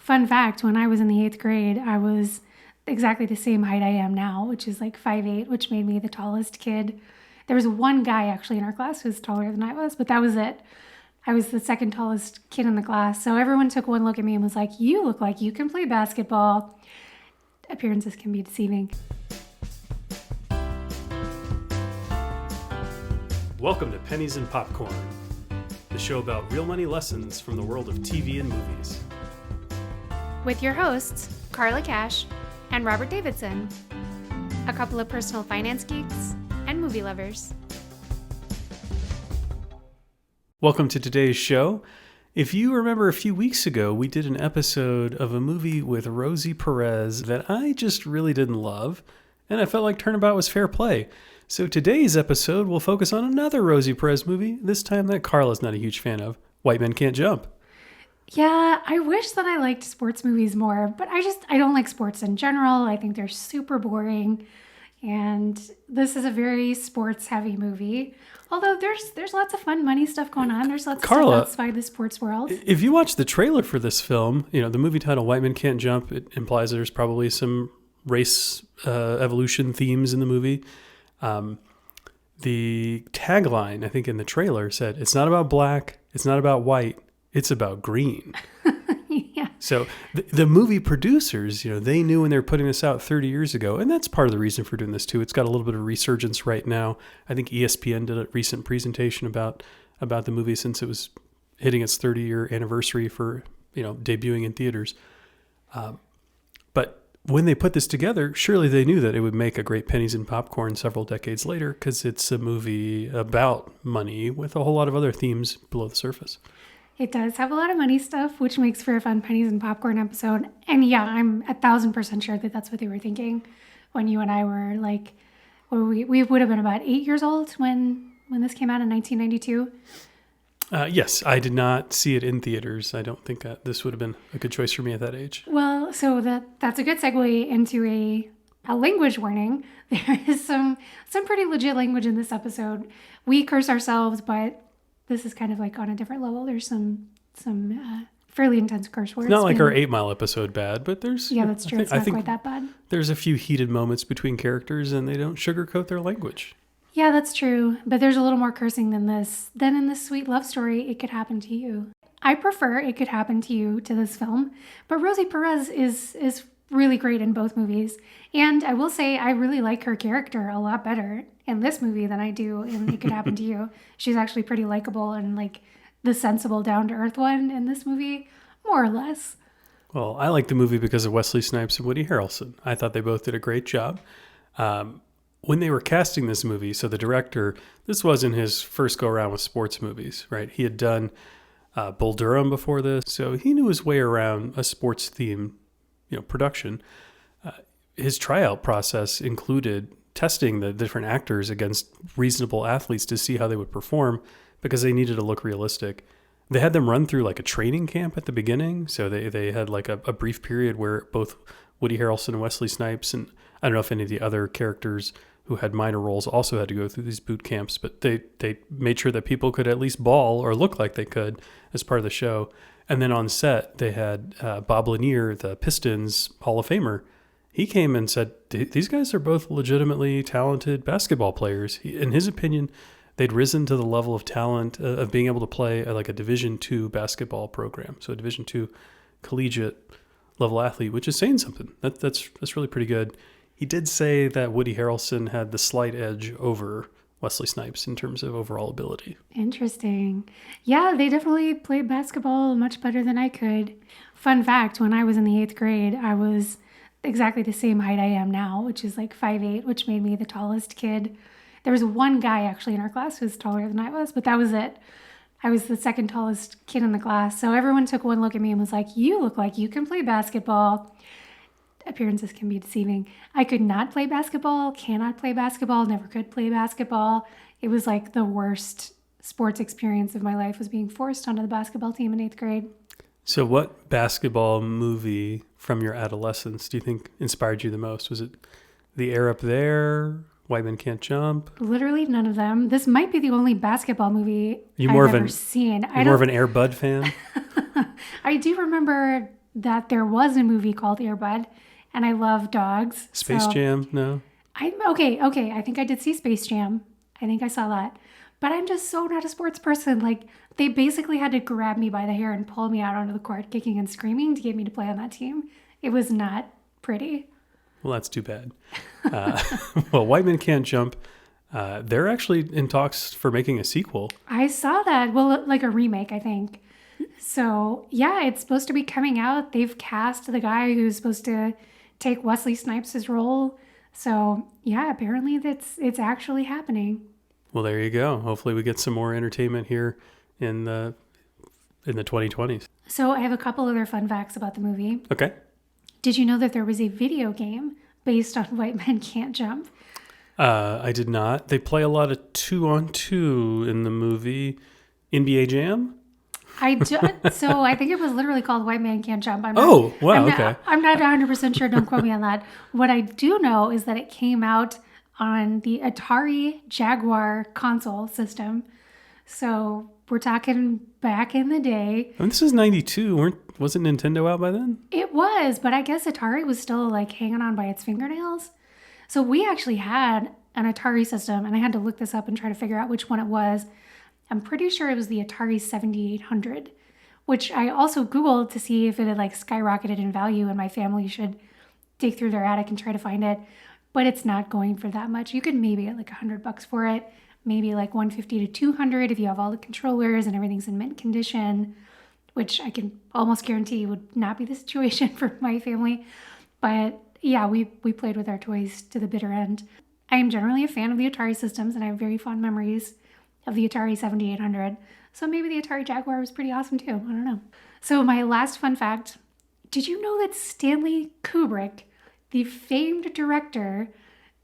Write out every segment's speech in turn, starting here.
Fun fact, when I was in the 8th grade, I was exactly the same height I am now, which is like 5'8", which made me the tallest kid. There was one guy actually in our class who was taller than I was, but that was it. I was the second tallest kid in the class. So everyone took one look at me and was like, "You look like you can play basketball." Appearances can be deceiving. Welcome to Pennies and Popcorn, the show about real money lessons from the world of TV and movies. With your hosts, Carla Cash and Robert Davidson, a couple of personal finance geeks and movie lovers. Welcome to today's show. If you remember a few weeks ago, we did an episode of a movie with Rosie Perez that I just really didn't love, and I felt like Turnabout was fair play. So today's episode will focus on another Rosie Perez movie, this time that Carla's not a huge fan of, White Men Can't Jump. Yeah, I wish that I liked sports movies more, but I don't like sports in general. I think they're super boring. And this is a very sports-heavy movie. Although there's lots of fun money stuff going on. There's lots of stuff outside the sports world. If you watch the trailer for this film, the movie title White Men Can't Jump, it implies there's probably some race evolution themes in the movie. The tagline, I think, in the trailer said, "It's not about black, it's not about white, it's about green." Yeah. So the movie producers, they knew when they were putting this out 30 years ago, and that's part of the reason for doing this too. It's got a little bit of resurgence right now. I think ESPN did a recent presentation about the movie since it was hitting its 30-year anniversary for, debuting in theaters. But when they put this together, surely they knew that it would make a great Pennies and Popcorn several decades later, because it's a movie about money with a whole lot of other themes below the surface. It does have a lot of money stuff, which makes for a fun Pennies and Popcorn episode. And yeah, I'm 1,000% sure that that's what they were thinking when you and I were like, we would have been about 8 years old when this came out in 1992. Yes, I did not see it in theaters. I don't think that this would have been a good choice for me at that age. Well, so that's a good segue into a language warning. There is some pretty legit language in this episode. We curse ourselves, but this is kind of like on a different level. There's some fairly intense curse words. Not like our 8 Mile episode bad, but there's... Yeah, that's true. It's not quite that bad. There's a few heated moments between characters, and they don't sugarcoat their language. Yeah, that's true. But there's a little more cursing than this. Then in this sweet love story, It Could Happen to You. I prefer It Could Happen to You to this film, but Rosie Perez is really great in both movies. And I will say I really like her character a lot better in this movie than I do in It Could Happen to You. She's actually pretty likable and like the sensible, down-to-earth one in this movie, more or less. Well, I like the movie because of Wesley Snipes and Woody Harrelson. I thought they both did a great job. When they were casting this movie, so the director, this wasn't his first go-around with sports movies, right? He had done Bull Durham before this, so he knew his way around a sports theme, production. His tryout process included testing the different actors against reasonable athletes to see how they would perform because they needed to look realistic. They had them run through like a training camp at the beginning, so they had like a brief period where both Woody Harrelson and Wesley Snipes, and I don't know if any of the other characters who had minor roles also had to go through these boot camps, but they made sure that people could at least ball or look like they could as part of the show. And then on set, they had Bob Lanier, the Pistons Hall of Famer. He came and said, these guys are both legitimately talented basketball players. In his opinion, they'd risen to the level of talent of being able to play like a Division II basketball program, so a Division II collegiate level athlete, which is saying something. That's really pretty good. He did say that Woody Harrelson had the slight edge over Wesley Snipes in terms of overall ability. Interesting. Yeah, they definitely played basketball much better than I could. Fun fact, when I was in the 8th grade, I was exactly the same height I am now, which is like 5'8", which made me the tallest kid. There was one guy actually in our class who was taller than I was, but that was it. I was the second tallest kid in the class. So everyone took one look at me and was like, "You look like you can play basketball." Appearances can be deceiving. I could not play basketball, cannot play basketball, never could play basketball. It was like the worst sports experience of my life, was being forced onto the basketball team in 8th grade. So what basketball movie from your adolescence do you think inspired you the most? Was it The Air Up There, White Men Can't Jump? Literally none of them. This might be the only basketball movie I've ever seen. You're more of an Air Bud fan? I do remember that there was a movie called Air Bud, and I love dogs. Space So Jam? No. I'm okay. I think I did see Space Jam. I think I saw that. But I'm just so not a sports person. Like, they basically had to grab me by the hair and pull me out onto the court, kicking and screaming to get me to play on that team. It was not pretty. Well, that's too bad. Well, White Men Can't Jump. They're actually in talks for making a sequel. I saw that. Well, like a remake, I think. So, yeah, it's supposed to be coming out. They've cast the guy who's supposed to take Wesley Snipes' role. So, yeah, apparently it's actually happening. Well, there you go. Hopefully, we get some more entertainment here in the 2020s. So, I have a couple other fun facts about the movie. Okay. Did you know that there was a video game based on White Men Can't Jump? I did not. They play a lot of 2-on-2 in the movie NBA Jam. I do, so I think it was literally called White Man Can't Jump. Wow, okay. I'm not 100% sure. Don't quote me on that. What I do know is that it came out on the Atari Jaguar console system. So we're talking back in the day. I mean, this is 92. Wasn't Nintendo out by then? It was, but I guess Atari was still like hanging on by its fingernails. So we actually had an Atari system, and I had to look this up and try to figure out which one it was. I'm pretty sure it was the Atari 7800, which I also Googled to see if it had like skyrocketed in value and my family should dig through their attic and try to find it. But it's not going for that much. You could maybe get like $100 for it, maybe like 150 to 200 if you have all the controllers and everything's in mint condition, which I can almost guarantee would not be the situation for my family. But yeah, we played with our toys to the bitter end. I am generally a fan of the Atari systems, and I have very fond memories of the Atari 7800. So maybe the Atari Jaguar was pretty awesome too. I don't know. So my last fun fact, did you know that Stanley Kubrick, the famed director,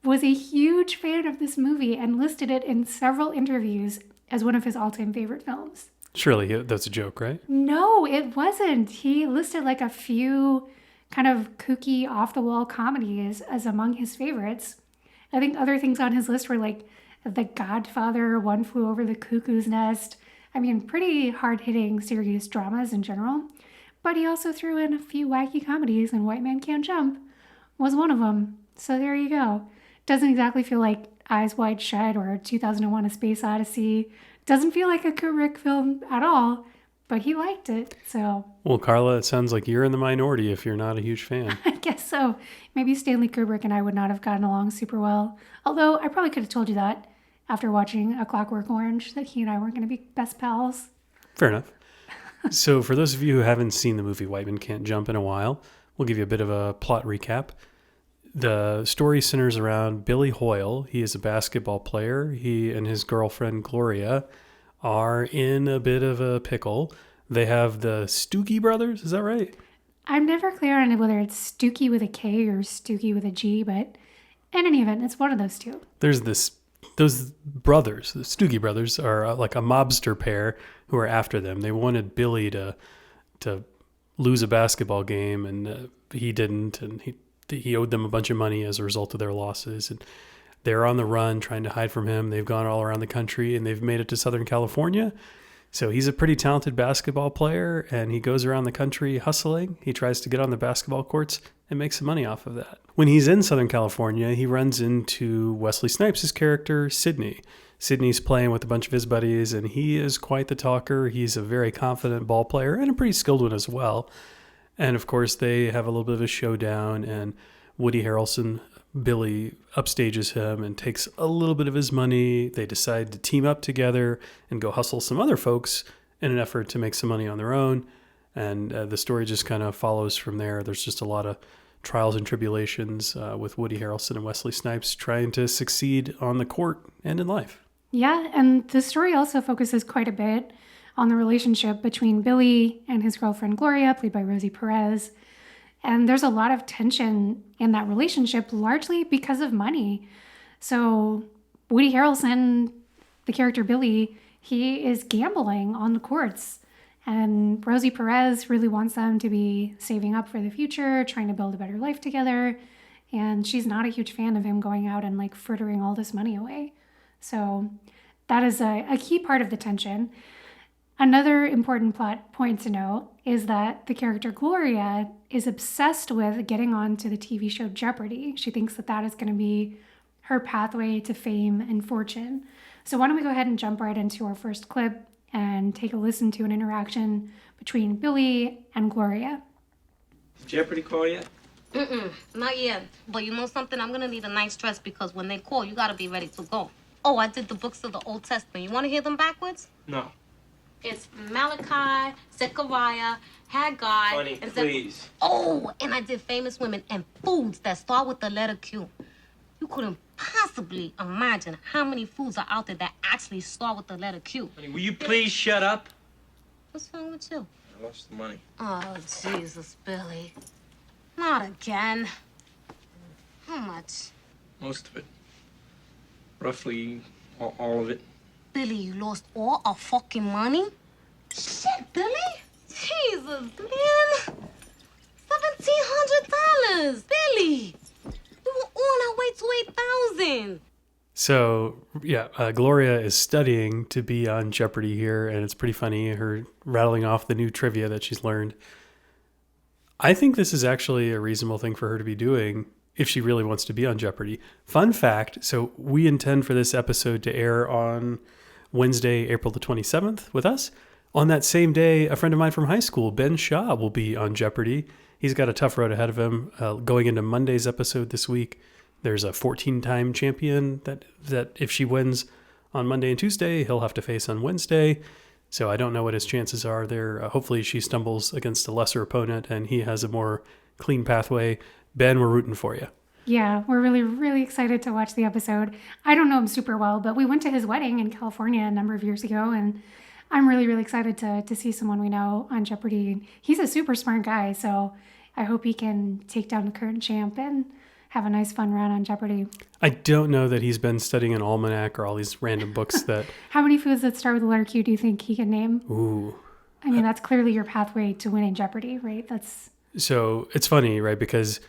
was a huge fan of this movie and listed it in several interviews as one of his all-time favorite films? Surely that's a joke, right? No, it wasn't. He listed like a few kind of kooky off-the-wall comedies as among his favorites. I think other things on his list were like The Godfather, One Flew Over the Cuckoo's Nest. I mean, pretty hard-hitting serious dramas in general. But he also threw in a few wacky comedies, and White Man Can't Jump was one of them. So there you go. Doesn't exactly feel like Eyes Wide Shut or 2001: A Space Odyssey. Doesn't feel like a Kubrick film at all, but he liked it, so. Well, Carla, it sounds like you're in the minority if you're not a huge fan. I guess so. Maybe Stanley Kubrick and I would not have gotten along super well. Although I probably could have told you that after watching A Clockwork Orange, that he and I weren't going to be best pals. Fair enough. So for those of you who haven't seen the movie White Men Can't Jump in a while, we'll give you a bit of a plot recap. The story centers around Billy Hoyle. He is a basketball player. He and his girlfriend, Gloria, are in a bit of a pickle. They have the Stoogie brothers. Is that right? I'm never clear on whether it's Stookie with a K or Stookie with a G, but in any event, it's one of those two. There's those brothers, the Stoogie brothers, are like a mobster pair who are after them. They wanted Billy to lose a basketball game, and he didn't, and he owed them a bunch of money as a result of their losses. And they're on the run trying to hide from him. They've gone all around the country, and they've made it to Southern California. So he's a pretty talented basketball player, and he goes around the country hustling. He tries to get on the basketball courts and make some money off of that. When he's in Southern California, he runs into Wesley Snipes' character, Sidney. Sidney's playing with a bunch of his buddies, and he is quite the talker. He's a very confident ball player and a pretty skilled one as well. And of course, they have a little bit of a showdown, and Woody Harrelson, Billy, upstages him and takes a little bit of his money. They decide to team up together and go hustle some other folks in an effort to make some money on their own. And the story just kind of follows from there. There's just a lot of trials and tribulations with Woody Harrelson and Wesley Snipes trying to succeed on the court and in life. Yeah, and the story also focuses quite a bit on the relationship between Billy and his girlfriend Gloria, played by Rosie Perez. And there's a lot of tension in that relationship, largely because of money. So Woody Harrelson, the character Billy, he is gambling on the courts. And Rosie Perez really wants them to be saving up for the future, trying to build a better life together. And she's not a huge fan of him going out and like frittering all this money away. So that is a key part of the tension. Another important plot point to note is that the character Gloria is obsessed with getting on to the TV show Jeopardy. She thinks that that is going to be her pathway to fame and fortune. So why don't we go ahead and jump right into our first clip and take a listen to an interaction between Billy and Gloria. Jeopardy call yet? Not yet. But you know something? I'm gonna need a nice dress because when they call, you gotta be ready to go. Oh, I did the books of the Old Testament. You wanna hear them backwards? No. It's Malachi, Zechariah, Haggai, Honey, and please. Oh, and I did famous women and foods that start with the letter Q. You couldn't possibly imagine how many foods are out there that actually start with the letter Q. Honey, will you please shut up? What's wrong with you? I lost the money. Oh, Jesus, Billy. Not again. How much? Most of it. Roughly all of it. Billy, you lost all our fucking money? Shit, Billy. Jesus, man. $1,700. Billy. We were on our way to 8,000. So, yeah, Gloria is studying to be on Jeopardy here, and it's pretty funny, her rattling off the new trivia that she's learned. I think this is actually a reasonable thing for her to be doing if she really wants to be on Jeopardy. Fun fact, so we intend for this episode to air on Wednesday, April the 27th with us. On that same day, a friend of mine from high school, Ben Shaw, will be on Jeopardy. He's got a tough road ahead of him. Going into Monday's episode this week, there's a 14-time champion that if she wins on Monday and Tuesday, he'll have to face on Wednesday. So I don't know what his chances are there. Hopefully she stumbles against a lesser opponent and he has a more clean pathway. Ben, we're rooting for you. Yeah, we're really, really excited to watch the episode. I don't know him super well, but we went to his wedding in California a number of years ago, and I'm really, really excited to see someone we know on Jeopardy. He's a super smart guy, so I hope he can take down the current champ and have a nice fun run on Jeopardy. I don't know that he's been studying an almanac or all these random books that... How many foods that start with the letter Q do you think he can name? Ooh. I mean, that's clearly your pathway to winning Jeopardy, right? So it's funny, right? Because,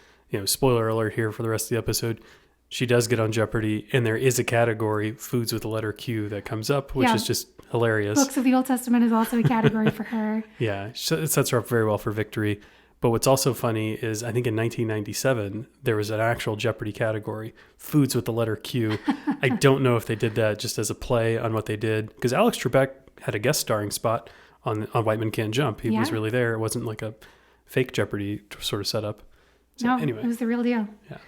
spoiler alert here for the rest of the episode, she does get on Jeopardy, and there is a category, foods with the letter Q, that comes up, which is just hilarious. Books of the Old Testament is also a category for her. Yeah, so it sets her up very well for victory. But what's also funny is I think in 1997, there was an actual Jeopardy category, foods with the letter Q. I don't know if they did that just as a play on what they did, because Alex Trebek had a guest starring spot on White Men Can't Jump. He was really there. It wasn't like a fake Jeopardy sort of setup. So, no, anyway. It was the real deal. Yeah.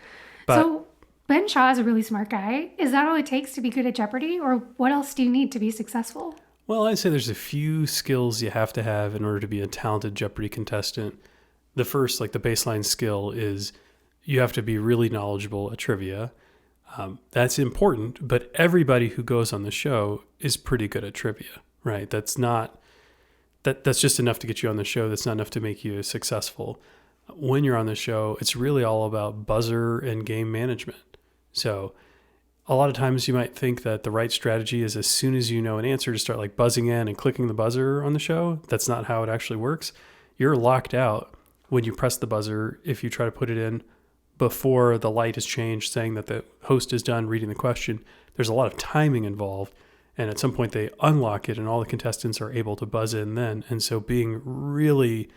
But, so Ben Shaw is a really smart guy. Is that all it takes to be good at Jeopardy, or what else do you need to be successful? Well, I'd say there's a few skills you have to have in order to be a talented Jeopardy contestant. The first, like the baseline skill, is you have to be really knowledgeable at trivia. That's important, but everybody who goes on the show is pretty good at trivia, right? That's just enough to get you on the show. That's not enough to make you successful. When you're on the show, it's really all about buzzer and game management. So a lot of times you might think that the right strategy is as soon as you know an answer to start like buzzing in and clicking the buzzer on the show. That's not how it actually works. You're locked out when you press the buzzer if you try to put it in before the light is changed saying that the host is done reading the question. There's a lot of timing involved, and at some point they unlock it and all the contestants are able to buzz in then. And so being really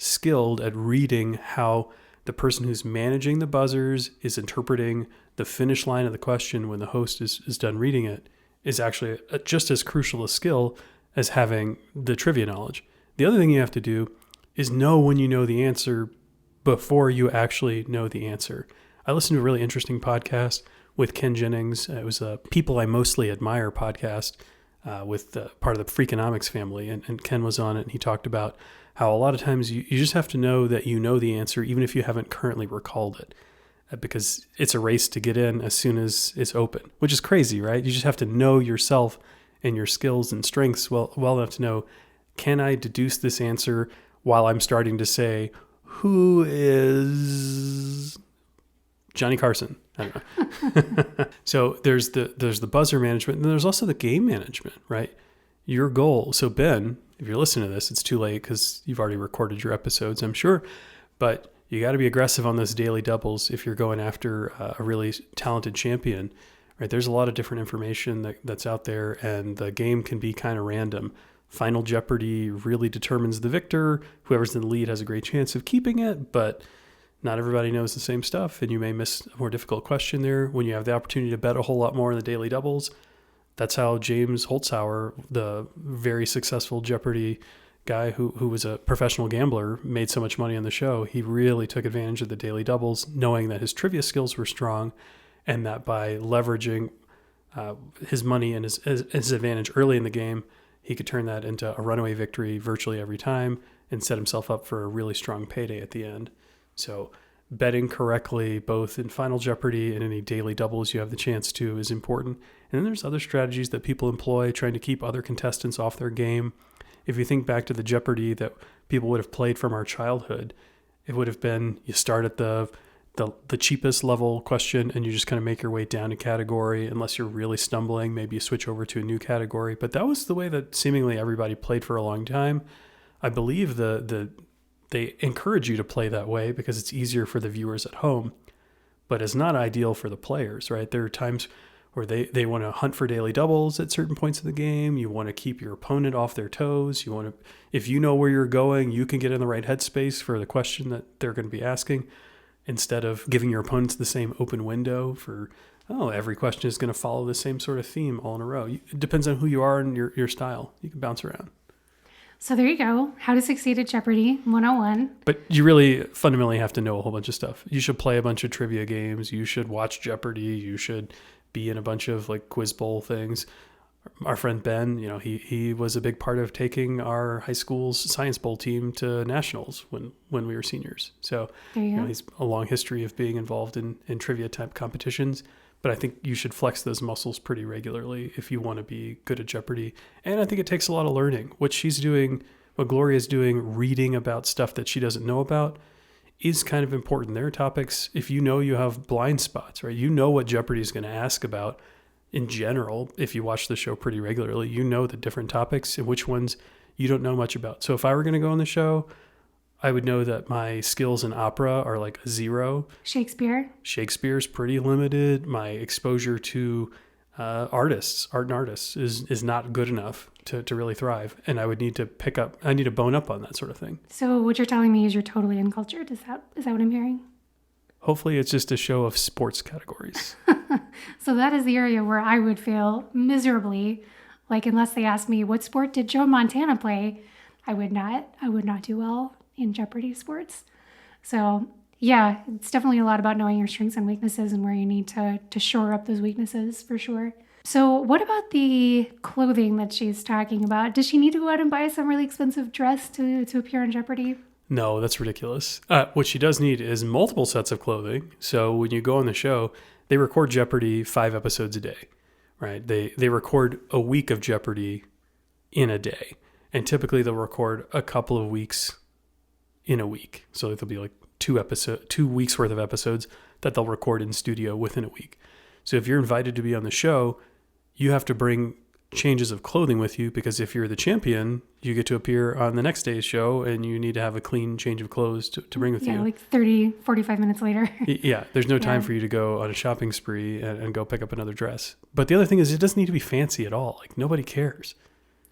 skilled at reading how the person who's managing the buzzers is interpreting the finish line of the question when the host is done reading it is actually just as crucial a skill as having the trivia knowledge. The other thing you have to do is know when you know the answer before you actually know the answer. I listened to a really interesting podcast with Ken Jennings. It was a People I Mostly Admire podcast with part of the Freakonomics family. And Ken was on it, and he talked about how a lot of times you just have to know that you know the answer, even if you haven't currently recalled it, because it's a race to get in as soon as it's open, which is crazy, right? You just have to know yourself and your skills and strengths well enough to know, can I deduce this answer while I'm starting to say, who is Johnny Carson? I don't know. So there's the buzzer management, and there's also the game management, right? Your goal. So Ben, if you're listening to this, it's too late because you've already recorded your episodes, I'm sure, but you got to be aggressive on those daily doubles if you're going after a really talented champion, right? There's a lot of different information that's out there, and the game can be kind of random. Final Jeopardy really determines the victor. Whoever's in the lead has a great chance of keeping it, but not everybody knows the same stuff, and you may miss a more difficult question there. When you have the opportunity to bet a whole lot more in the daily doubles, that's how James Holzhauer, the very successful Jeopardy guy who was a professional gambler, made so much money on the show. He really took advantage of the daily doubles, knowing that his trivia skills were strong, and that by leveraging his money and his advantage early in the game, he could turn that into a runaway victory virtually every time and set himself up for a really strong payday at the end. So betting correctly, both in Final Jeopardy and any daily doubles you have the chance to, is important. And then there's other strategies that people employ, trying to keep other contestants off their game. If you think back to the Jeopardy that people would have played from our childhood, it would have been you start at the cheapest level question and you just kind of make your way down a category. Unless you're really stumbling, maybe you switch over to a new category. But that was the way that seemingly everybody played for a long time. I believe they encourage you to play that way because it's easier for the viewers at home, but it's not ideal for the players, right? There are times where they want to hunt for daily doubles at certain points of the game. You want to keep your opponent off their toes. You want to, if you know where you're going, you can get in the right headspace for the question that they're going to be asking, instead of giving your opponents the same open window for, every question is going to follow the same sort of theme all in a row. It depends on who you are and your style. You can bounce around. So there you go. How to succeed at Jeopardy 101. But you really fundamentally have to know a whole bunch of stuff. You should play a bunch of trivia games. You should watch Jeopardy. You should be in a bunch of like quiz bowl things. Our friend Ben, he was a big part of taking our high school's science bowl team to nationals when we were seniors. So there you go. He's a long history of being involved in trivia type competitions. But I think you should flex those muscles pretty regularly if you want to be good at Jeopardy. And I think it takes a lot of learning. What she's doing, what Gloria's doing, reading about stuff that she doesn't know about, is kind of important. There are topics, if you know you have blind spots, right? You know what Jeopardy is going to ask about in general. If you watch the show pretty regularly, you know the different topics and which ones you don't know much about. So if I were going to go on the show, I would know that my skills in opera are like a 0. Shakespeare's pretty limited. My exposure to art and artists is not good enough to really thrive. And I would need to I need to bone up on that sort of thing. So what you're telling me is you're totally uncultured. Is that what I'm hearing? Hopefully it's just a show of sports categories. So that is the area where I would fail miserably. Like, unless they asked me, what sport did Joe Montana play? I would not do well in Jeopardy sports. So yeah, it's definitely a lot about knowing your strengths and weaknesses and where you need to shore up those weaknesses for sure. So what about the clothing that she's talking about? Does she need to go out and buy some really expensive dress to appear on Jeopardy? No, that's ridiculous. What she does need is multiple sets of clothing. So when you go on the show, they record Jeopardy 5 episodes a day, right? They record a week of Jeopardy in a day. And typically they'll record a couple of weeks in a week. So there'll be like 2 weeks worth of episodes that they'll record in studio within a week. So if you're invited to be on the show, you have to bring changes of clothing with you, because if you're the champion, you get to appear on the next day's show and you need to have a clean change of clothes to bring with you. Yeah, like 30, 45 minutes later. Yeah, there's no time for you to go on a shopping spree and go pick up another dress. But the other thing is, it doesn't need to be fancy at all. Like, nobody cares.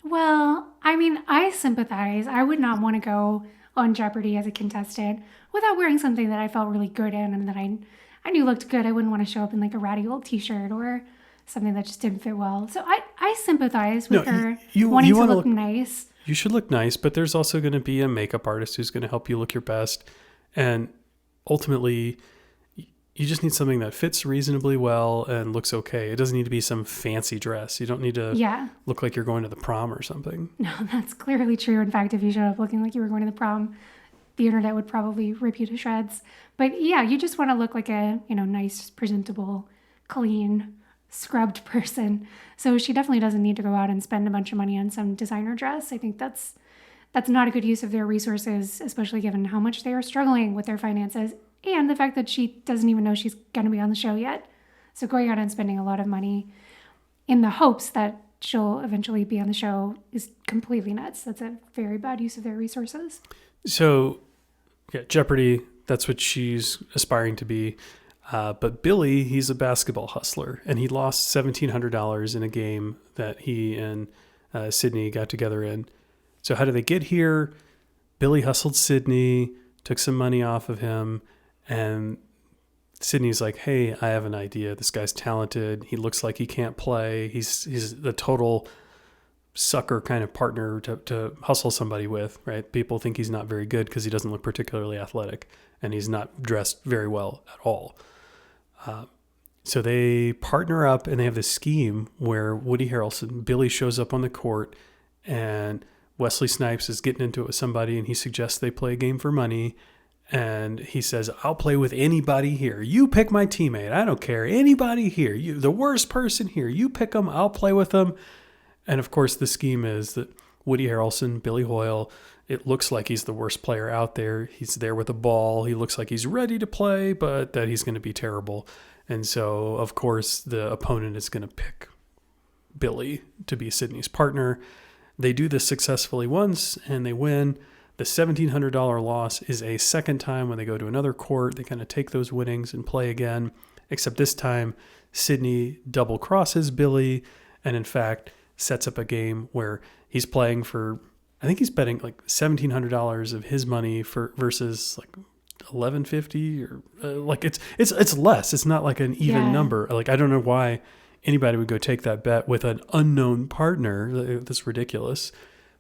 Well, I mean, I sympathize. I would not want to go on Jeopardy as a contestant without wearing something that I felt really good in and that I knew looked good. I wouldn't want to show up in like a ratty old t-shirt or something that just didn't fit well. So I sympathize with her wanting to look nice. You should look nice, but there's also going to be a makeup artist who's going to help you look your best. And ultimately, you just need something that fits reasonably well and looks okay. It doesn't need to be some fancy dress. You don't need to look like you're going to the prom or something. No, that's clearly true. In fact, if you showed up looking like you were going to the prom, the internet would probably rip you to shreds. But yeah, you just want to look like a, nice, presentable, clean, scrubbed person. So she definitely doesn't need to go out and spend a bunch of money on some designer dress. I think that's not a good use of their resources, especially given how much they are struggling with their finances and the fact that she doesn't even know she's going to be on the show yet. So going out and spending a lot of money in the hopes that she'll eventually be on the show is completely nuts. That's a very bad use of their resources. So yeah, Jeopardy, that's what she's aspiring to be. But Billy, he's a basketball hustler, and he lost $1,700 in a game that he and Sydney got together in. So how do they get here? Billy hustled Sydney, took some money off of him, and Sydney's like, hey, I have an idea. This guy's talented. He looks like he can't play. He's the total sucker kind of partner to hustle somebody with, right? People think he's not very good because he doesn't look particularly athletic and he's not dressed very well at all. So they partner up and they have this scheme where Woody Harrelson, Billy shows up on the court and Wesley Snipes is getting into it with somebody and he suggests they play a game for money. And he says, I'll play with anybody here. You pick my teammate. I don't care. Anybody here. The worst person here. You pick them. I'll play with them. And of course, the scheme is that Woody Harrelson, Billy Hoyle, it looks like he's the worst player out there. He's there with a ball. He looks like he's ready to play, but that he's going to be terrible. And so, of course, the opponent is going to pick Billy to be Sydney's partner. They do this successfully once and they win. The $1,700 loss is a second time when they go to another court. They kind of take those winnings and play again, except this time Sydney double crosses Billy and in fact sets up a game where he's playing for, I think he's betting like $1,700 of his money for versus like $1,150 or like it's less. It's not like an even number. Like I don't know why anybody would go take that bet with an unknown partner. That's ridiculous.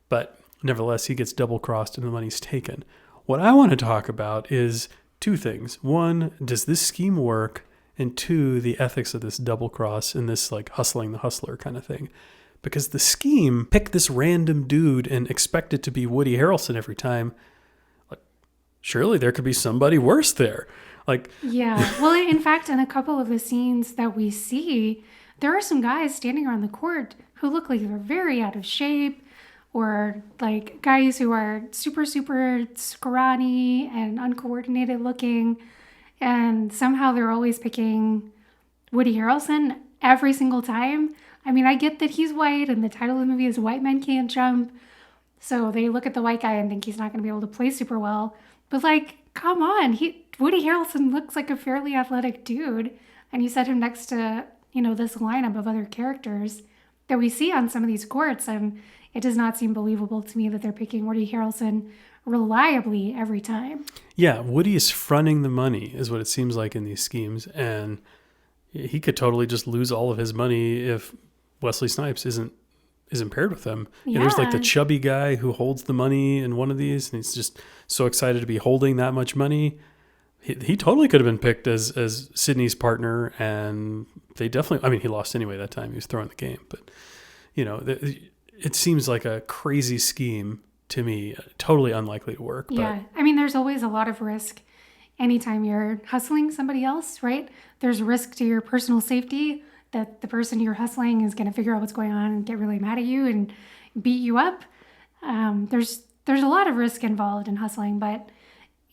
But nevertheless, he gets double crossed and the money's taken. What I want to talk about is two things. One, does this scheme work? And two, the ethics of this double cross and this like hustling the hustler kind of thing. Because the scheme, pick this random dude and expect it to be Woody Harrelson every time. Like, surely there could be somebody worse there. Like, yeah. Well, in fact, in a couple of the scenes that we see, there are some guys standing around the court who look like they're very out of shape, or like guys who are super, super scrawny and uncoordinated looking. And somehow they're always picking Woody Harrelson every single time. I mean, I get that he's white and the title of the movie is White Men Can't Jump. So they look at the white guy and think he's not going to be able to play super well. But like, come on. Woody Harrelson looks like a fairly athletic dude. And you set him next to, this lineup of other characters that we see on some of these courts. And it does not seem believable to me that they're picking Woody Harrelson reliably every time. Yeah, Woody is fronting the money is what it seems like in these schemes. And he could totally just lose all of his money if Wesley Snipes isn't paired with him. Yeah. There's like the chubby guy who holds the money in one of these, and he's just so excited to be holding that much money. He totally could have been picked as Sydney's partner, and they definitely, I mean, he lost anyway that time. He was throwing the game. But, it seems like a crazy scheme to me, totally unlikely to work. Yeah, I mean, there's always a lot of risk anytime you're hustling somebody else, right? There's risk to your personal safety that the person you're hustling is going to figure out what's going on and get really mad at you and beat you up. There's a lot of risk involved in hustling, but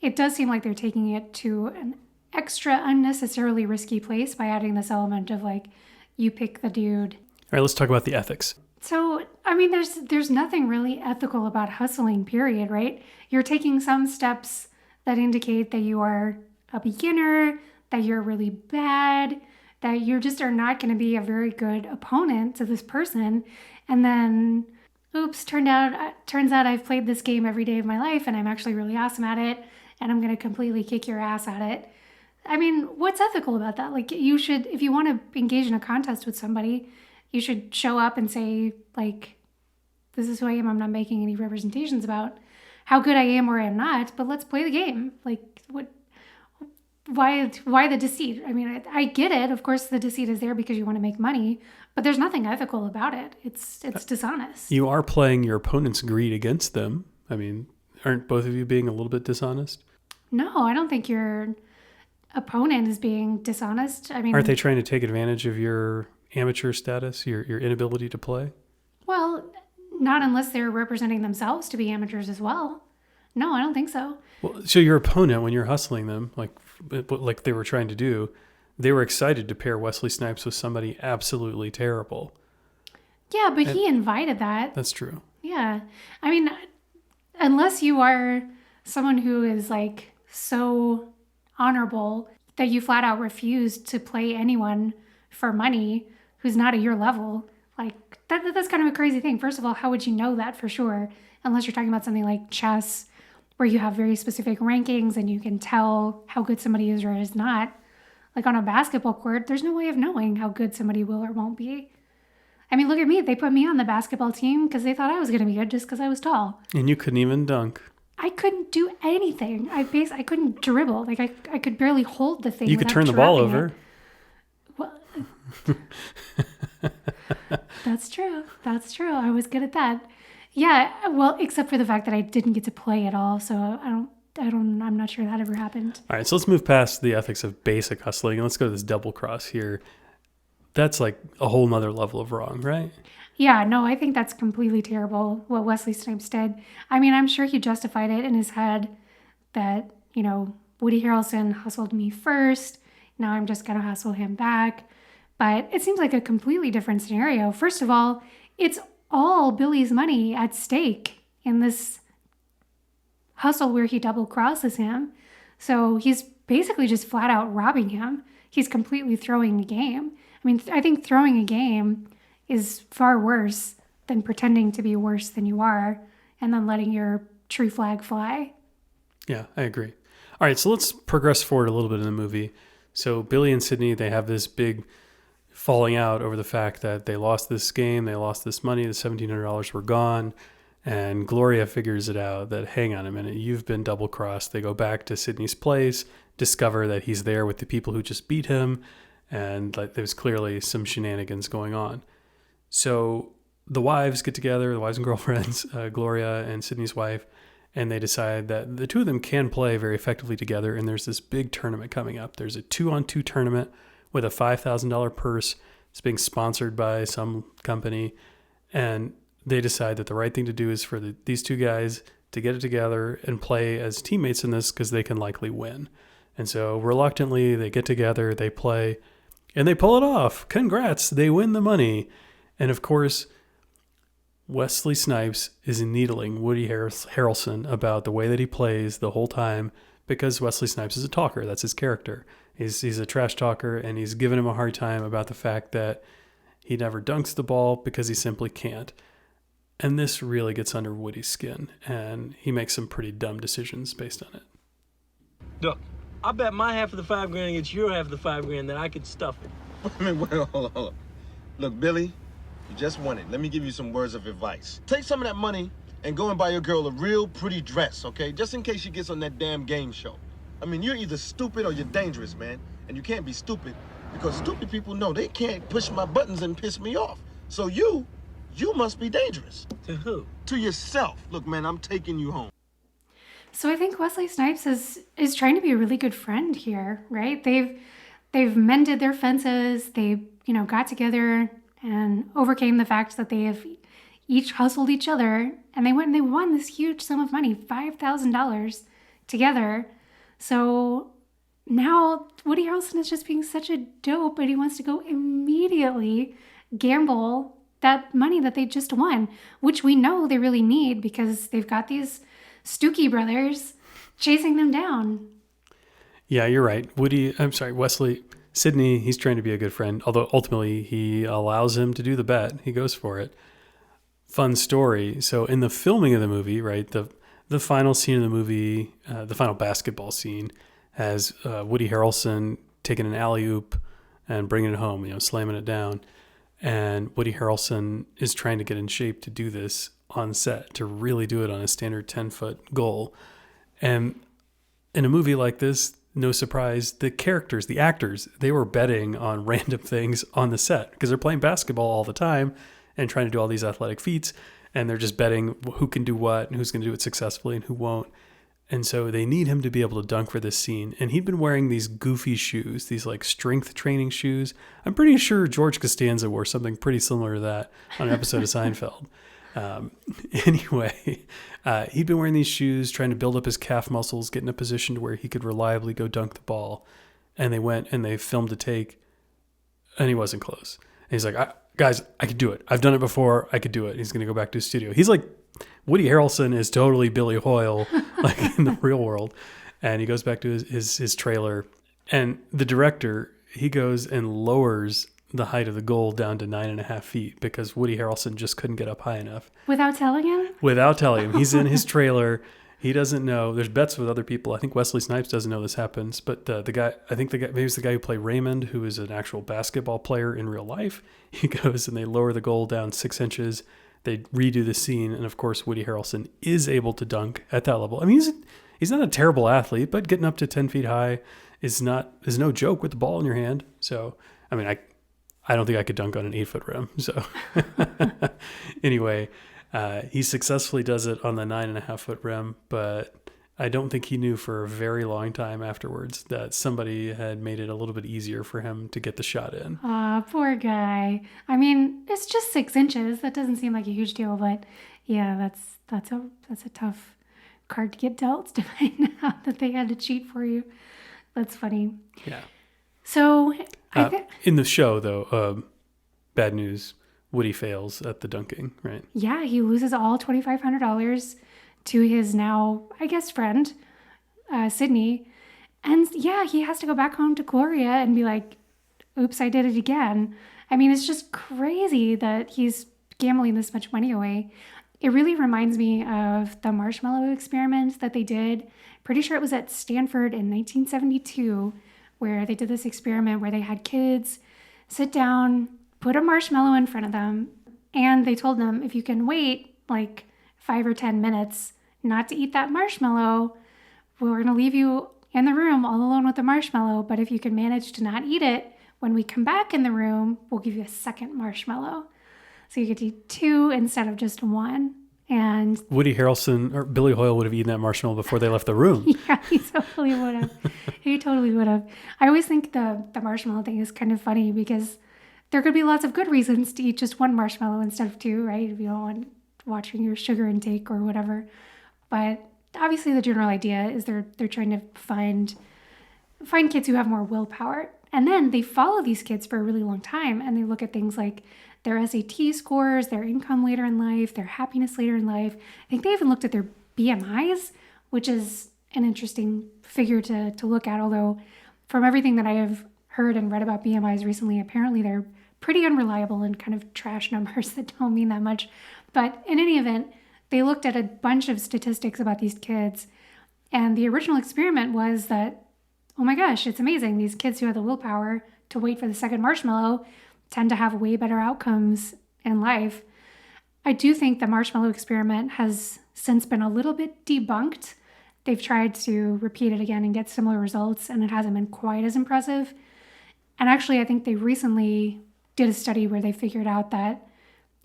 it does seem like they're taking it to an extra unnecessarily risky place by adding this element of like, you pick the dude. All right, let's talk about the ethics. So, I mean, there's nothing really ethical about hustling, period, right? You're taking some steps that indicate that you are a beginner, that you're really bad, that you just are not going to be a very good opponent to this person. And then, oops, turns out I've played this game every day of my life and I'm actually really awesome at it and I'm going to completely kick your ass at it. I mean, what's ethical about that? Like, you should, if you want to engage in a contest with somebody, you should show up and say, like, this is who I am. I'm not making any representations about how good I am or I am not, but let's play the game. Like, why the deceit? I mean, I get it. Of course, the deceit is there because you want to make money, but there's nothing ethical about it. It's dishonest. You are playing your opponent's greed against them. I mean, aren't both of you being a little bit dishonest? No, I don't think your opponent is being dishonest. I mean, aren't they trying to take advantage of your amateur status, your inability to play? Well, not unless they're representing themselves to be amateurs as well. No, I don't think so. Well, so your opponent, when you're hustling them, like they were trying to do, they were excited to pair Wesley Snipes with somebody absolutely terrible. Yeah, but he invited that. That's true. Yeah. I mean, unless you are someone who is like so honorable that you flat out refuse to play anyone for money who's not at your level, Like, that's kind of a crazy thing. First of all, how would you know that for sure? Unless you're talking about something like chess, where you have very specific rankings and you can tell how good somebody is or is not. Like on a basketball court, there's no way of knowing how good somebody will or won't be. I mean, look at me. They put me on the basketball team because they thought I was going to be good just because I was tall. And you couldn't even dunk. I couldn't do anything. I couldn't dribble. Like I could barely hold the thing. You could turn the ball over. Well, that's true. That's true. I was good at that. Yeah. Well, except for the fact that I didn't get to play at all. So I'm not sure that ever happened. All right. So let's move past the ethics of basic hustling and let's go to this double cross here. That's like a whole nother level of wrong, right? Yeah, no, I think that's completely terrible what Wesley Snipes did. I mean, I'm sure he justified it in his head that, Woody Harrelson hustled me first. Now I'm just going to hustle him back. But it seems like a completely different scenario. First of all, it's all Billy's money at stake in this hustle where he double crosses him. So he's basically just flat out robbing him. He's completely throwing the game. I mean, I think throwing a game is far worse than pretending to be worse than you are and then letting your true flag fly. Yeah, I agree. All right, so let's progress forward a little bit in the movie. So Billy and Sydney, they have this big falling out over the fact that they lost this game, they lost this money, the $1,700 were gone, and Gloria figures it out that, hang on a minute, you've been double-crossed. They go back to Sydney's place, discover that he's there with the people who just beat him, and like there's clearly some shenanigans going on. So the wives get together, the wives and girlfriends, Gloria and Sydney's wife, and they decide that the two of them can play very effectively together, and there's this big tournament coming up. There's a 2-on-2 tournament with a $5,000 purse. It's being sponsored by some company, and they decide that the right thing to do is for these two guys to get it together and play as teammates in this because they can likely win. And so reluctantly, they get together, they play, and they pull it off. Congrats, they win the money. And of course, Wesley Snipes is needling Woody Harrelson about the way that he plays the whole time because Wesley Snipes is a talker. That's his character. He's a trash talker, and he's giving him a hard time about the fact that he never dunks the ball because he simply can't. And this really gets under Woody's skin, and he makes some pretty dumb decisions based on it. Look, I bet my half of the $5,000 against your half of the $5,000 that I could stuff it. Wait, hold on. Look, Billy, you just won it. Let me give you some words of advice. Take some of that money and go and buy your girl a real pretty dress, okay? Just in case she gets on that damn game show. I mean, you're either stupid or you're dangerous, man. And you can't be stupid because stupid people know they can't push my buttons and piss me off. So you must be dangerous. To who? To yourself. Look, man, I'm taking you home. So I think Wesley Snipes is trying to be a really good friend here, right? They've mended their fences. They, got together and overcame the fact that they have each hustled each other, and they went and they won this huge sum of money, $5,000 together. So now Woody Harrelson is just being such a dope, and he wants to go immediately gamble that money that they just won, which we know they really need because they've got these Stookie brothers chasing them down. Yeah, you're right. Wesley, Sydney, he's trying to be a good friend, although ultimately he allows him to do the bet. He goes for it. Fun story. So in the filming of the movie, right, the final scene of the movie, the final basketball scene, has Woody Harrelson taking an alley-oop and bringing it home, slamming it down. And Woody Harrelson is trying to get in shape to do this on set, to really do it on a standard 10-foot goal. And in a movie like this, no surprise, the characters, the actors, they were betting on random things on the set because they're playing basketball all the time and trying to do all these athletic feats. And they're just betting who can do what and who's going to do it successfully and who won't. And so they need him to be able to dunk for this scene. And he'd been wearing these goofy shoes, these like strength training shoes. I'm pretty sure George Costanza wore something pretty similar to that on an episode of Seinfeld. Anyway, he'd been wearing these shoes, trying to build up his calf muscles, get in a position to where he could reliably go dunk the ball. And they went and they filmed a take, and he wasn't close. And he's like, guys, I could do it. I've done it before. I could do it. He's going to go back to his studio. He's like, Woody Harrelson is totally Billy Hoyle, like in the real world. And he goes back to his trailer. And the director, he goes and lowers the height of the goal down to 9.5 feet because Woody Harrelson just couldn't get up high enough. Without telling him? Without telling him. He's in his trailer. He doesn't know. There's bets with other people. I think Wesley Snipes doesn't know this happens, but the guy, maybe it's the guy who played Raymond, who is an actual basketball player in real life. He goes and they lower the goal down 6 inches. They redo the scene, and of course, Woody Harrelson is able to dunk at that level. I mean, he's not a terrible athlete, but getting up to 10 feet high is no joke with the ball in your hand. So, I mean, I don't think I could dunk on an 8-foot rim. So, anyway. He successfully does it on the 9.5-foot rim, but I don't think he knew for a very long time afterwards that somebody had made it a little bit easier for him to get the shot in. Aw, poor guy. I mean, it's just 6 inches. That doesn't seem like a huge deal, but yeah, that's a tough card to get dealt to find out that they had to cheat for you. That's funny. Yeah. So in the show, though, bad news. Woody fails at the dunking, right? Yeah, he loses all $2,500 to his now, I guess, friend, Sydney. And yeah, he has to go back home to Gloria and be like, oops, I did it again. I mean, it's just crazy that he's gambling this much money away. It really reminds me of the Marshmallow Experiments that they did. Pretty sure it was at Stanford in 1972, where they did this experiment where they had kids sit down, put a marshmallow in front of them, and they told them, if you can wait like 5 or 10 minutes not to eat that marshmallow, we're going to leave you in the room all alone with the marshmallow, but if you can manage to not eat it, when we come back in the room, we'll give you a second marshmallow. So you get to eat 2 instead of just 1. And Woody Harrelson or Billy Hoyle would have eaten that marshmallow before they left the room. Yeah, he totally would have. He totally would have. I always think the marshmallow thing is kind of funny because there could be lots of good reasons to eat just 1 marshmallow instead of 2, right? If you don't want watching your sugar intake or whatever. But obviously the general idea is they're trying to find kids who have more willpower. And then they follow these kids for a really long time and they look at things like their SAT scores, their income later in life, their happiness later in life. I think they even looked at their BMIs, which is an interesting figure to look at. Although from everything that I have heard and read about BMIs recently, apparently they're pretty unreliable and kind of trash numbers that don't mean that much. But in any event, they looked at a bunch of statistics about these kids. And the original experiment was that, oh my gosh, it's amazing. These kids who have the willpower to wait for the second marshmallow tend to have way better outcomes in life. I do think the Marshmallow Experiment has since been a little bit debunked. They've tried to repeat it again and get similar results, and it hasn't been quite as impressive. And actually, I think they recently did a study where they figured out that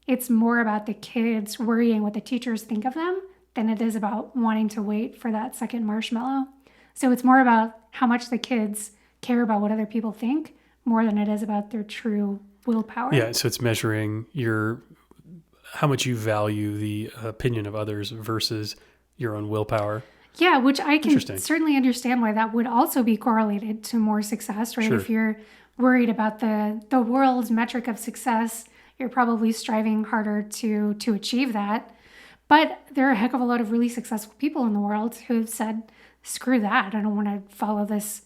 it's more about the kids worrying what the teachers think of them than it is about wanting to wait for that second marshmallow. So it's more about how much the kids care about what other people think more than it is about their true willpower. Yeah, so it's measuring how much you value the opinion of others versus your own willpower. Yeah, which I can certainly understand why that would also be correlated to more success, right? Sure. If you're worried about the world's metric of success, you're probably striving harder to achieve that. But there are a heck of a lot of really successful people in the world who've said, screw that. I don't want to follow this,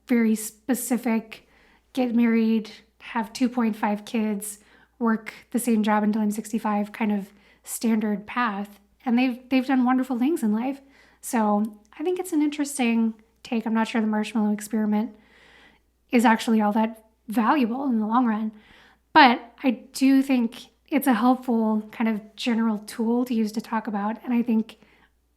very specific, get married, have 2.5 kids, work the same job until I'm 65 kind of standard path. And they've done wonderful things in life. So I think it's an interesting take. I'm not sure the Marshmallow Experiment is actually all that valuable in the long run. But I do think it's a helpful kind of general tool to use to talk about. And I think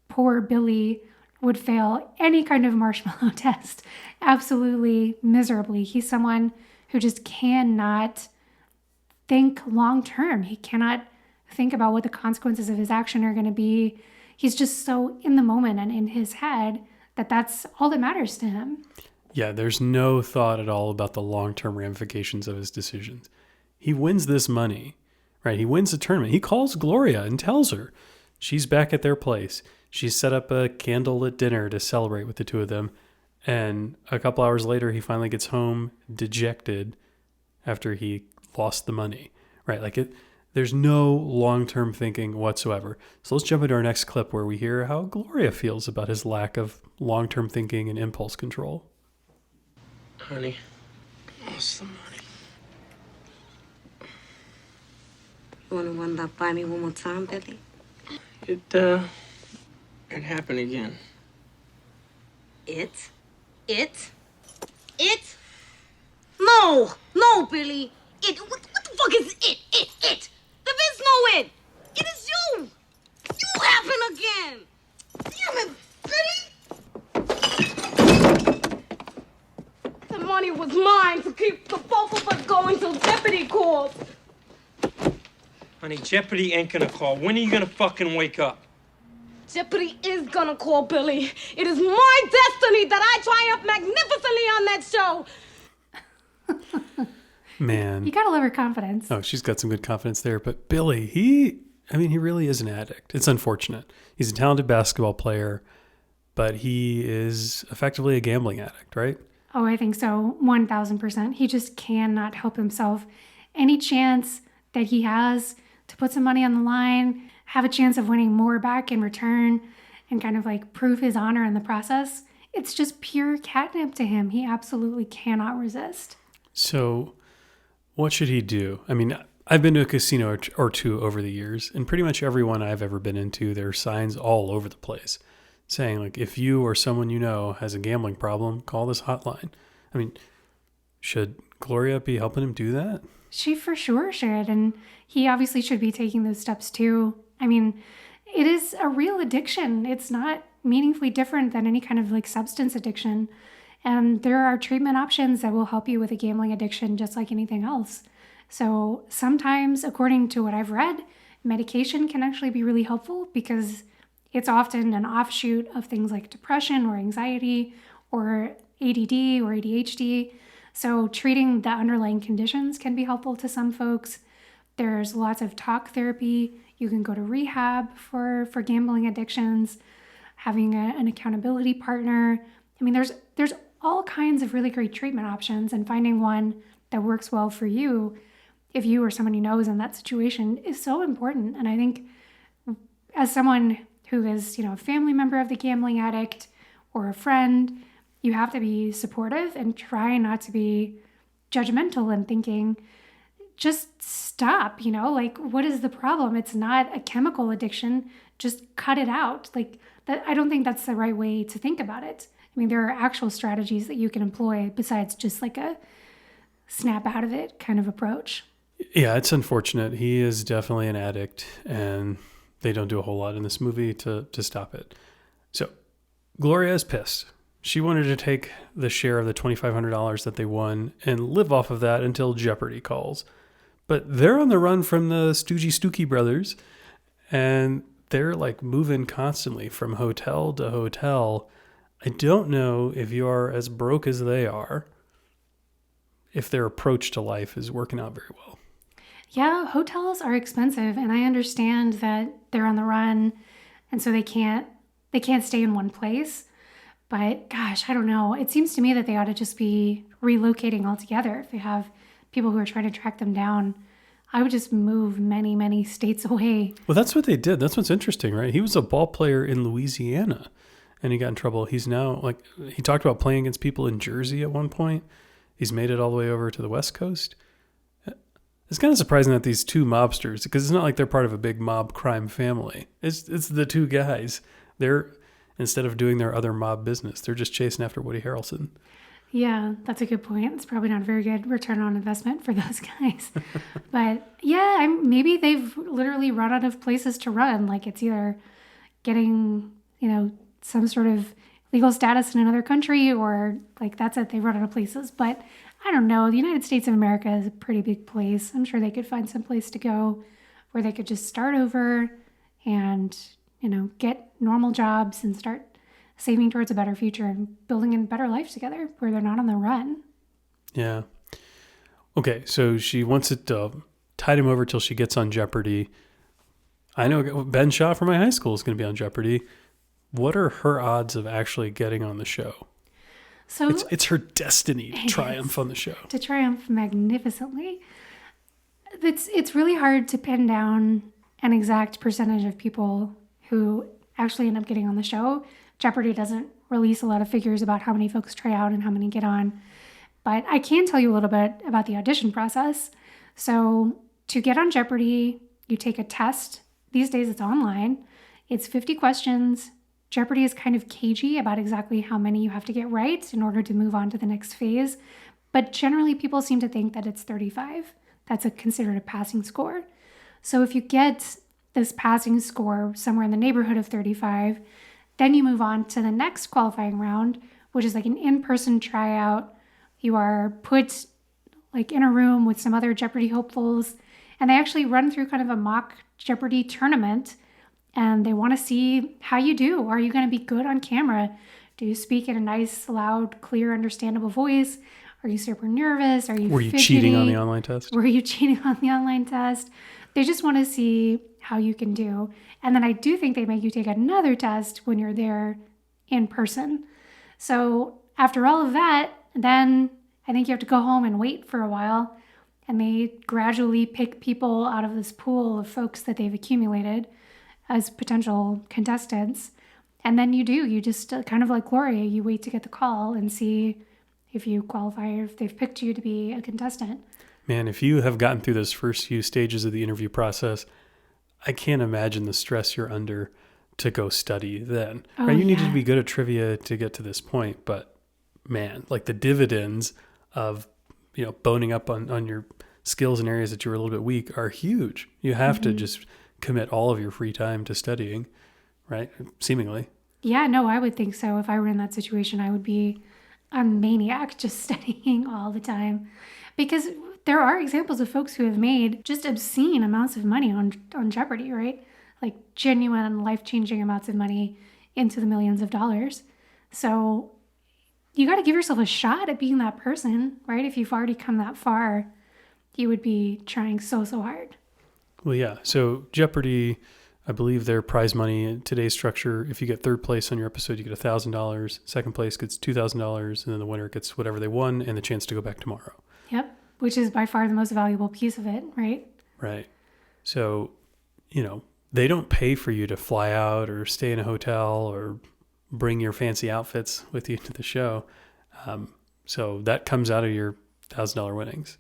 poor Billy would fail any kind of marshmallow test absolutely miserably. He's someone who just cannot think long term. He cannot think about what the consequences of his action are going to be. He's just so in the moment and in his head that that's all that matters to him. Yeah, there's no thought at all about the long-term ramifications of his decisions. He wins this money, right? He wins the tournament. He calls Gloria and tells her she's back at their place. She's set up a candlelit dinner to celebrate with the two of them. And a couple hours later, he finally gets home dejected after he lost the money, right? There's no long-term thinking whatsoever. So let's jump into our next clip where we hear how Gloria feels about his lack of long-term thinking and impulse control. Honey, what's the money? You wanna run that by me one more time, Billy? It happened again. It? It? It? No! No, Billy! It? What the fuck is it? It? There is no it! It is you! You happen again! Damn it, Billy! The money was mine to keep the both of us going till Jeopardy calls. Honey, Jeopardy ain't gonna call. When are you gonna fucking wake up? Jeopardy is gonna call, Billy. It is my destiny that I triumph magnificently on that show. Man. You gotta love her confidence. Oh, she's got some good confidence there. But Billy, he really is an addict. It's unfortunate. He's a talented basketball player, but he is effectively a gambling addict, right? Oh, I think so. 1000%. He just cannot help himself. Any chance that he has to put some money on the line, have a chance of winning more back in return, and kind of like prove his honor in the process, it's just pure catnip to him. He absolutely cannot resist. So what should he do? I mean, I've been to a casino or two over the years, and pretty much every one I've ever been into, there are signs all over the place saying, like, if you or someone you know has a gambling problem, call this hotline. I mean, should Gloria be helping him do that? She for sure should, and he obviously should be taking those steps too. I mean, it is a real addiction. It's not meaningfully different than any kind of like substance addiction. And there are treatment options that will help you with a gambling addiction just like anything else. So sometimes, according to what I've read, medication can actually be really helpful because it's often an offshoot of things like depression or anxiety or ADD or ADHD. So treating the underlying conditions can be helpful to some folks. There's lots of talk therapy. You can go to rehab for gambling addictions, having an accountability partner. I mean, there's all kinds of really great treatment options, and finding one that works well for you, if you or someone you know is in that situation, is so important. And I think as someone who is, a family member of the gambling addict or a friend, you have to be supportive and try not to be judgmental and thinking, just stop, like, what is the problem? It's not a chemical addiction. Just cut it out. Like that, I don't think that's the right way to think about it. I mean, there are actual strategies that you can employ besides just like a snap out of it kind of approach. Yeah, it's unfortunate. He is definitely an addict, and they don't do a whole lot in this movie to stop it. So Gloria is pissed. She wanted to take the share of the $2,500 that they won and live off of that until Jeopardy calls. But they're on the run from the Stoogie brothers, and they're like moving constantly from hotel to hotel. I don't know if you are as broke as they are, if their approach to life is working out very well. Yeah, hotels are expensive, and I understand that they're on the run, and so they can't stay in one place. But gosh, I don't know. It seems to me that they ought to just be relocating altogether. If they have people who are trying to track them down, I would just move many, many states away. Well, that's what they did. That's what's interesting, right? He was a ball player in Louisiana, and he got in trouble. He's now, he talked about playing against people in Jersey at one point. He's made it all the way over to the West Coast. It's kind of surprising that these two mobsters, because it's not like they're part of a big mob crime family. It's the two guys. They're, instead of doing their other mob business, they're just chasing after Woody Harrelson. Yeah, that's a good point. It's probably not a very good return on investment for those guys. But yeah, maybe they've literally run out of places to run. Like it's either getting, some sort of legal status in another country, or like that's it, they run out of places. But I don't know. The United States of America is a pretty big place. I'm sure they could find some place to go where they could just start over and, get normal jobs and start saving towards a better future and building a better life together where they're not on the run. Yeah. Okay, so she wants it to tide him over till she gets on Jeopardy. I know Ben Shaw from my high school is going to be on Jeopardy. What are her odds of actually getting on the show? So it's her destiny to triumph on the show. To triumph magnificently. It's really hard to pin down an exact percentage of people who actually end up getting on the show. Jeopardy doesn't release a lot of figures about how many folks try out and how many get on. But I can tell you a little bit about the audition process. So to get on Jeopardy, You take a test. These days it's online. It's 50 questions. Jeopardy is kind of cagey about exactly how many you have to get right in order to move on to the next phase. But generally, people seem to think that it's 35. That's considered a passing score. So if you get this passing score somewhere in the neighborhood of 35, then you move on to the next qualifying round, which is like an in-person tryout. You are put like in a room with some other Jeopardy hopefuls, and they actually run through kind of a mock Jeopardy tournament, and they want to see how you do. Are you going to be good on camera? Do you speak in a nice, loud, clear, understandable voice? Are you super nervous? Are you Were you fidgety? cheating on the online test? Were you cheating on the online test? They just want to see how you can do. And then I do think they make you take another test when you're there in person. So after all of that, then I think you have to go home and wait for a while. And they gradually pick people out of this pool of folks that they've accumulated as potential contestants. And then you just kind of like Gloria, you wait to get the call and see if you qualify or if they've picked you to be a contestant. Man, if you have gotten through those first few stages of the interview process, I can't imagine the stress you're under to go study then. Oh, right? You needed yeah. to be good at trivia to get to this point, but man, like the dividends of, boning up on your skills in areas that you were a little bit weak are huge. You have to just commit all of your free time to studying, right? Seemingly. Yeah, no, I would think so. If I were in that situation, I would be a maniac just studying all the time. Because there are examples of folks who have made just obscene amounts of money on Jeopardy, right? Like genuine life-changing amounts of money into the millions of dollars. So you got to give yourself a shot at being that person, right? If you've already come that far, you would be trying so hard. Well, yeah. So Jeopardy, I believe their prize money in today's structure, if you get third place on your episode, you get $1,000. Second place gets $2,000, and then the winner gets whatever they won and the chance to go back tomorrow. Yep, which is by far the most valuable piece of it, right? Right. So, they don't pay for you to fly out or stay in a hotel or bring your fancy outfits with you to the show. So that comes out of your $1,000 winnings.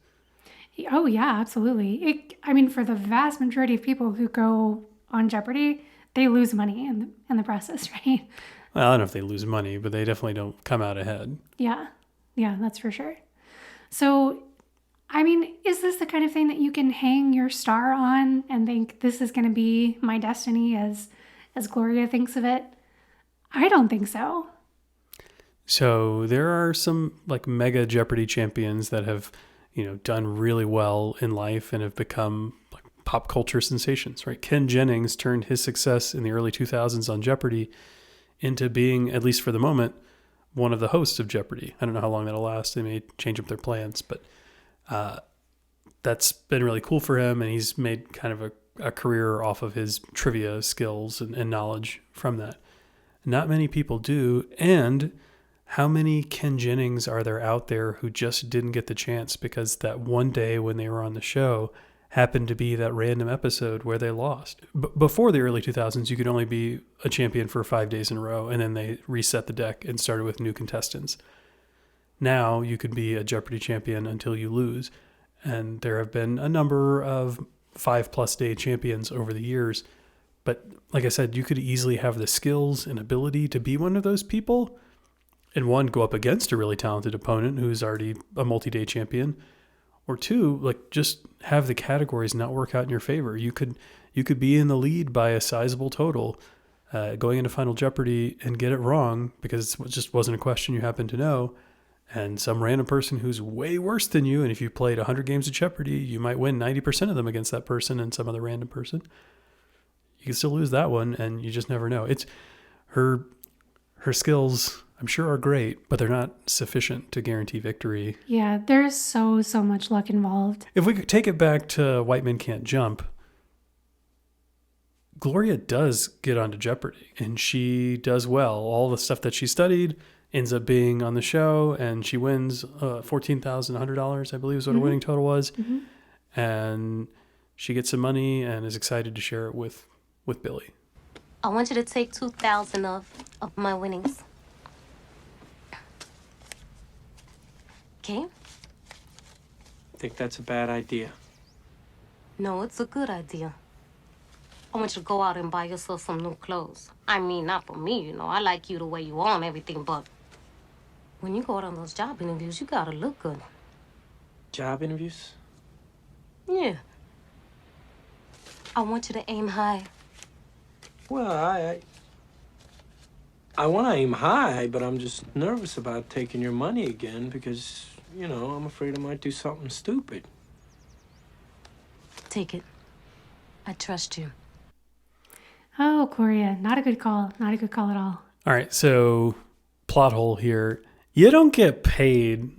Oh, yeah, absolutely. For the vast majority of people who go on Jeopardy, they lose money in the process, right? Well, I don't know if they lose money, but they definitely don't come out ahead. Yeah, that's for sure. So, is this the kind of thing that you can hang your star on and think this is going to be my destiny as Gloria thinks of it? I don't think so. So there are some like mega Jeopardy champions that have, done really well in life and have become like pop culture sensations, right? Ken Jennings turned his success in the early 2000s on Jeopardy into being, at least for the moment, one of the hosts of Jeopardy. I don't know how long that'll last. They may change up their plans, but that's been really cool for him. And he's made kind of a career off of his trivia skills and knowledge from that. Not many people do. And how many Ken Jennings are there out there who just didn't get the chance because that one day when they were on the show happened to be that random episode where they lost? Before the early 2000s, you could only be a champion for 5 days in a row, and then they reset the deck and started with new contestants. Now you could be a Jeopardy champion until you lose. And there have been a number of 5+ day champions over the years. But like I said, you could easily have the skills and ability to be one of those people and one, go up against a really talented opponent who's already a multi-day champion, or two, like just have the categories not work out in your favor. You could be in the lead by a sizable total going into Final Jeopardy and get it wrong because it just wasn't a question you happened to know. And some random person who's way worse than you, and if you played 100 games of Jeopardy, you might win 90% of them against that person and some other random person. You can still lose that one, and you just never know. It's her skills, I'm sure, are great, but they're not sufficient to guarantee victory. Yeah, there's so much luck involved. If we could take it back to White Men Can't Jump, Gloria does get onto Jeopardy, and she does well. All the stuff that she studied ends up being on the show, and she wins $14,100, I believe is what her winning total was. Mm-hmm. And she gets some money and is excited to share it with Billy. I want you to take 2,000 of my winnings. Okay? Think that's a bad idea. No, it's a good idea. I want you to go out and buy yourself some new clothes. I mean, not for me, I like you the way you are and everything, but when you go out on those job interviews, you gotta look good. Job interviews? Yeah. I want you to aim high. Well, I want to aim high, but I'm just nervous about taking your money again because, I'm afraid I might do something stupid. Take it. I trust you. Oh, Gloria, not a good call. Not a good call at all. All right, so plot hole here. You don't get paid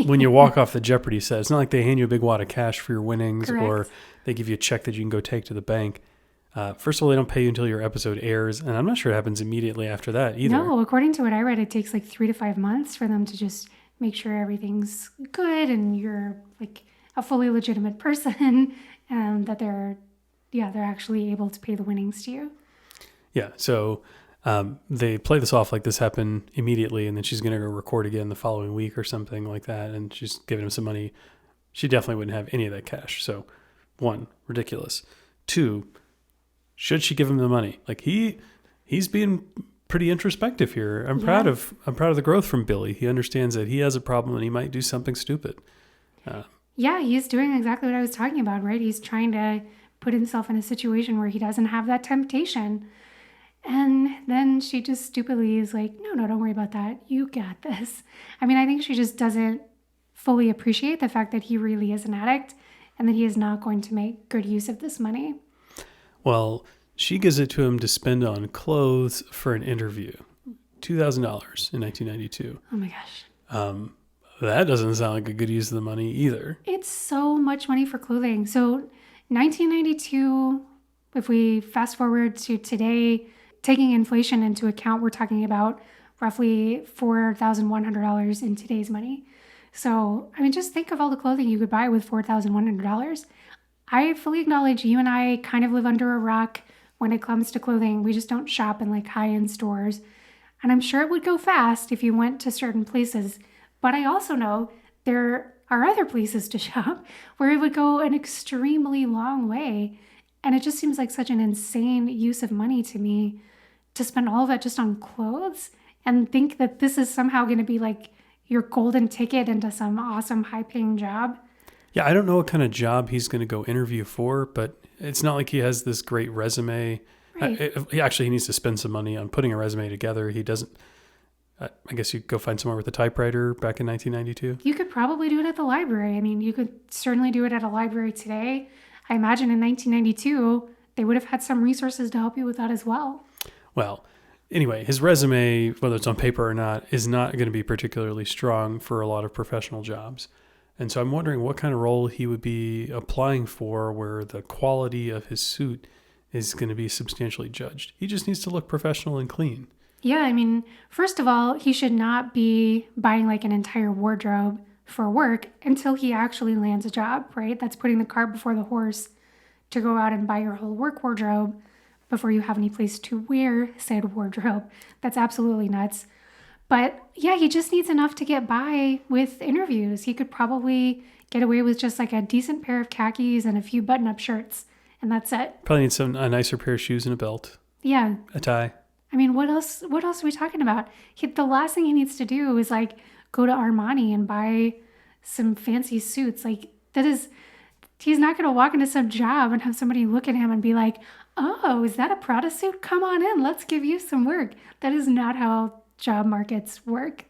when you walk off the Jeopardy set. It's not like they hand you a big wad of cash for your winnings. Correct. Or they give you a check that you can go take to the bank. First of all, they don't pay you until your episode airs, and I'm not sure it happens immediately after that either. No, according to what I read, it takes like 3 to 5 months for them to just make sure everything's good and you're like a fully legitimate person and that they're actually able to pay the winnings to you. Yeah, so they play this off like this happened immediately, and then she's going to go record again the following week or something like that, and she's giving him some money. She definitely wouldn't have any of that cash. So, 1, ridiculous. 2, should she give him the money? Like he's being pretty introspective here. I'm proud of the growth from Billy. He understands that he has a problem and he might do something stupid. Yeah, he's doing exactly what I was talking about, right? He's trying to put himself in a situation where he doesn't have that temptation. And then she just stupidly is like, no, don't worry about that. You got this. I mean, I think she just doesn't fully appreciate the fact that he really is an addict and that he is not going to make good use of this money. Well, she gives it to him to spend on clothes for an interview. $2,000 in 1992. Oh my gosh. That doesn't sound like a good use of the money either. It's so much money for clothing. So 1992, if we fast forward to today, taking inflation into account, we're talking about roughly $4,100 in today's money. So, I mean, just think of all the clothing you could buy with $4,100. I fully acknowledge you and I kind of live under a rock when it comes to clothing. We just don't shop in like high-end stores. And I'm sure it would go fast if you went to certain places. But I also know there are other places to shop where it would go an extremely long way. And it just seems like such an insane use of money to me to spend all of that just on clothes and think that this is somehow going to be like your golden ticket into some awesome high-paying job. Yeah, I don't know what kind of job he's going to go interview for, but it's not like he has this great resume. Right. He needs to spend some money on putting a resume together. He doesn't. I guess you could go find somewhere with a typewriter back in 1992. You could probably do it at the library. I mean, you could certainly do it at a library today. I imagine in 1992, they would have had some resources to help you with that as well. Well, anyway, his resume, whether it's on paper or not, is not going to be particularly strong for a lot of professional jobs. And so I'm wondering what kind of role he would be applying for where the quality of his suit is going to be substantially judged. He just needs to look professional and clean. Yeah, I mean, first of all, he should not be buying like an entire wardrobe for work until he actually lands a job, right? That's putting the cart before the horse to go out and buy your whole work wardrobe before you have any place to wear said wardrobe. That's absolutely nuts. But yeah, he just needs enough to get by with interviews. He could probably get away with just like a decent pair of khakis and a few button-up shirts, and that's it. Probably needs a nicer pair of shoes and a belt. Yeah. A tie. I mean, what else are we talking about? The last thing he needs to do is like go to Armani and buy some fancy suits. Like he's not going to walk into some job and have somebody look at him and be like, oh, is that a Prada suit? Come on in. Let's give you some work. That is not how job markets work.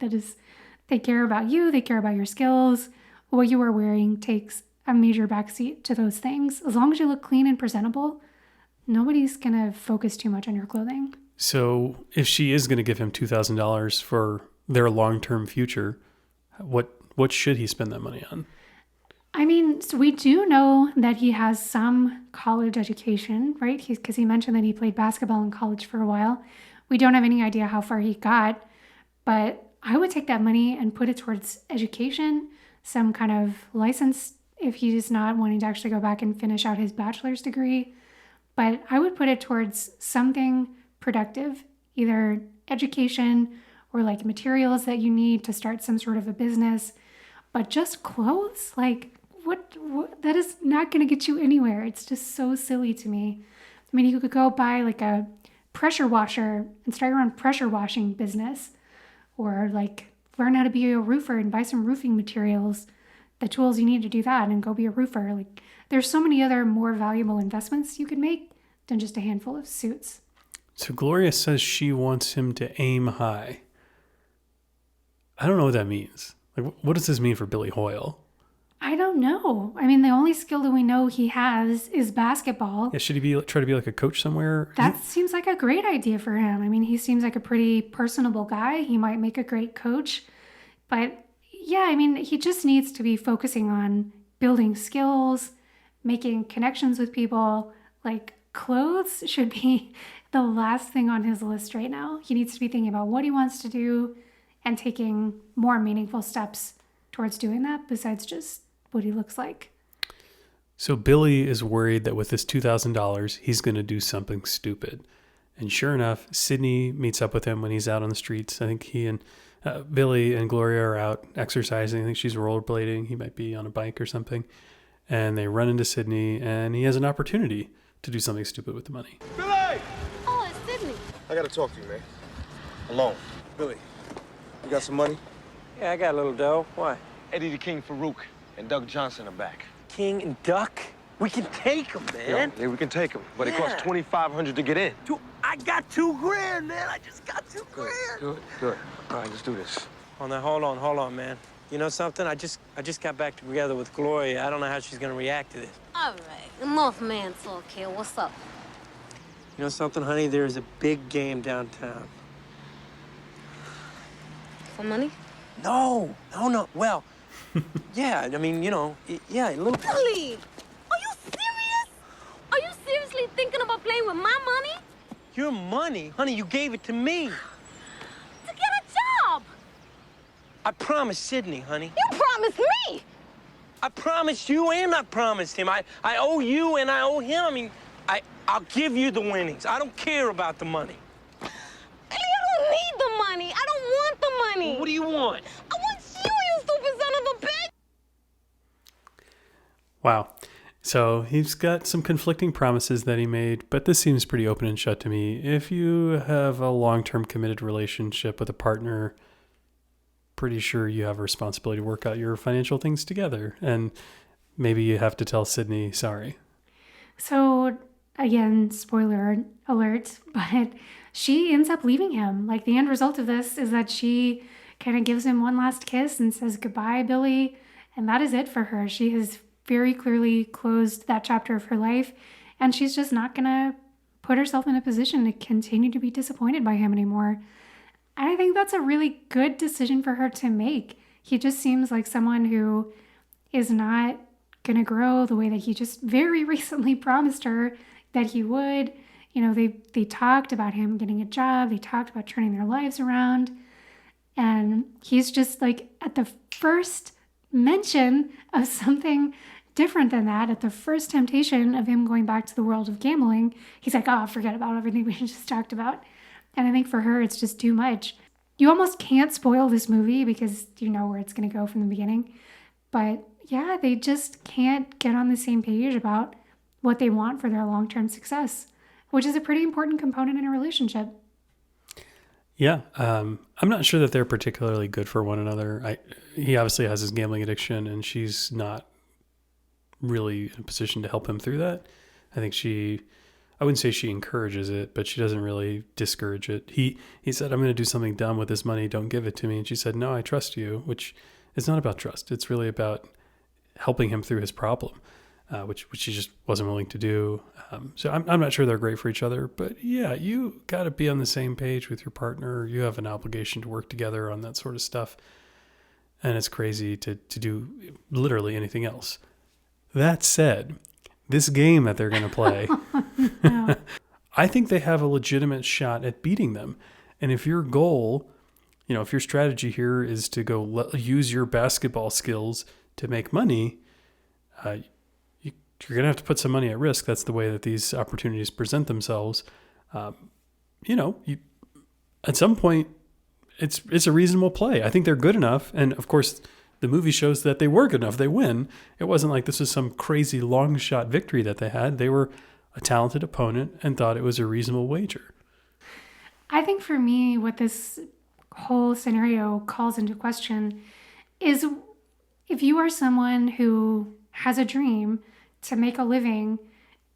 They care about you. They care about your skills. What you are wearing takes a major backseat to those things. As long as you look clean and presentable, nobody's going to focus too much on your clothing. So if she is going to give him $2,000 for their long-term future, what should he spend that money on? I mean, so we do know that he has some college education, right? Because he mentioned that he played basketball in college for a while. We don't have any idea how far he got, but I would take that money and put it towards education, some kind of license if he's not wanting to actually go back and finish out his bachelor's degree. But I would put it towards something productive, either education or like materials that you need to start some sort of a business. But just clothes, like what that is not going to get you anywhere. It's just so silly to me I mean, you could go buy like a pressure washer and start your own pressure washing business, or like learn how to be a roofer and buy some roofing materials, the tools you need to do that, and go be a roofer. Like, there's so many other more valuable investments you could make than just a handful of suits. So Gloria says she wants him to aim high. I don't know what that means. Like, what does this mean for Billy Hoyle? I don't know. I mean, the only skill that we know he has is basketball. Yeah, should he try to be like a coach somewhere? That seems like a great idea for him. I mean, he seems like a pretty personable guy. He might make a great coach. But yeah, I mean, he just needs to be focusing on building skills, making connections with people. Like, clothes should be the last thing on his list right now. He needs to be thinking about what he wants to do and taking more meaningful steps towards doing that besides just what he looks like. So Billy is worried that with this $2,000, he's going to do something stupid. And sure enough, Sydney meets up with him when he's out on the streets. I think he and Billy and Gloria are out exercising. I think she's rollerblading. He might be on a bike or something. And they run into Sydney, and he has an opportunity to do something stupid with the money. Billy! Oh, it's Sydney. I gotta talk to you, man. Alone. Billy, you got some money? Yeah, I got a little dough. Why? Eddie the King Farouk and Doug Johnson are back. King and Duck? We can take them, man. Yeah, we can take them, but it costs $2,500 to get in. I got $2,000, man. I just got $2,000. Good. All right, let's do this. Oh, now, hold on, man. You know something? I just got back together with Gloria. I don't know how she's gonna react to this. All right, enough man talk here. What's up? You know something, honey? There is a big game downtown. For money? No. Well, yeah, I mean, you know, yeah, a little. Billy, are you serious? Are you seriously thinking about playing with my money? Your money? Honey, you gave it to me. To get a job. I promised Sydney, honey. You promised me. I promised you and I promised him. I owe you and I owe him. I mean, I'll give you the winnings. I don't care about the money. Billy, I don't need the money. I don't want the money. Well, what do you want? I want you stupid son of a bitch. Wow. So he's got some conflicting promises that he made, but this seems pretty open and shut to me. If you have a long-term committed relationship with a partner, pretty sure you have a responsibility to work out your financial things together. And maybe you have to tell Sydney, sorry. So again, spoiler alert, but she ends up leaving him. Like, the end result of this is that she kind of gives him one last kiss and says goodbye, Billy. And that is it for her. She has very clearly closed that chapter of her life. And she's just not going to put herself in a position to continue to be disappointed by him anymore. And I think that's a really good decision for her to make. He just seems like someone who is not going to grow the way that he just very recently promised her that he would. You know, they talked about him getting a job. They talked about turning their lives around. And he's just like, at the first mention of something different than that, at the first temptation of him going back to the world of gambling, he's like, oh, forget about everything we just talked about. And I think for her, it's just too much. You almost can't spoil this movie because you know where it's going to go from the beginning. But yeah, they just can't get on the same page about what they want for their long-term success, which is a pretty important component in a relationship. Yeah, I'm not sure that they're particularly good for one another. He obviously has his gambling addiction, and she's not really in a position to help him through that. I think I wouldn't say she encourages it, but she doesn't really discourage it. He said, I'm going to do something dumb with this money. Don't give it to me. And she said, no, I trust you, which is not about trust. It's really about helping him through his problem, which she just wasn't willing to do. So I'm not sure they're great for each other, but yeah, you got to be on the same page with your partner. You have an obligation to work together on that sort of stuff. And it's crazy to do literally anything else. That said, this game that they're going to play, No. I think they have a legitimate shot at beating them. And if your goal, if your strategy here is to go use your basketball skills to make money, you're going to have to put some money at risk. That's the way that these opportunities present themselves. At some point, it's a reasonable play. I think they're good enough. And of course, the movie shows that they were good enough. They win. It wasn't like this was some crazy long shot victory that they had. They were a talented opponent and thought it was a reasonable wager. I think for me, what this whole scenario calls into question is if you are someone who has a dream to make a living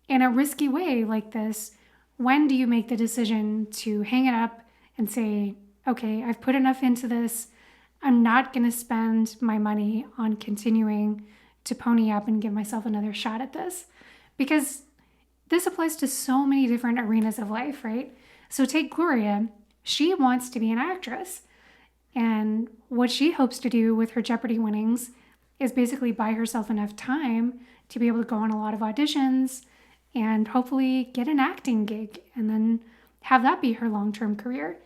in a risky way like this, when do you make the decision to hang it up and say, okay, I've put enough into this. I'm not going to spend my money on continuing to pony up and give myself another shot at this? Because this applies to so many different arenas of life, right? So take Gloria. She wants to be an actress. And what she hopes to do with her Jeopardy winnings is basically buy herself enough time to be able to go on a lot of auditions and hopefully get an acting gig and then have that be her long-term career.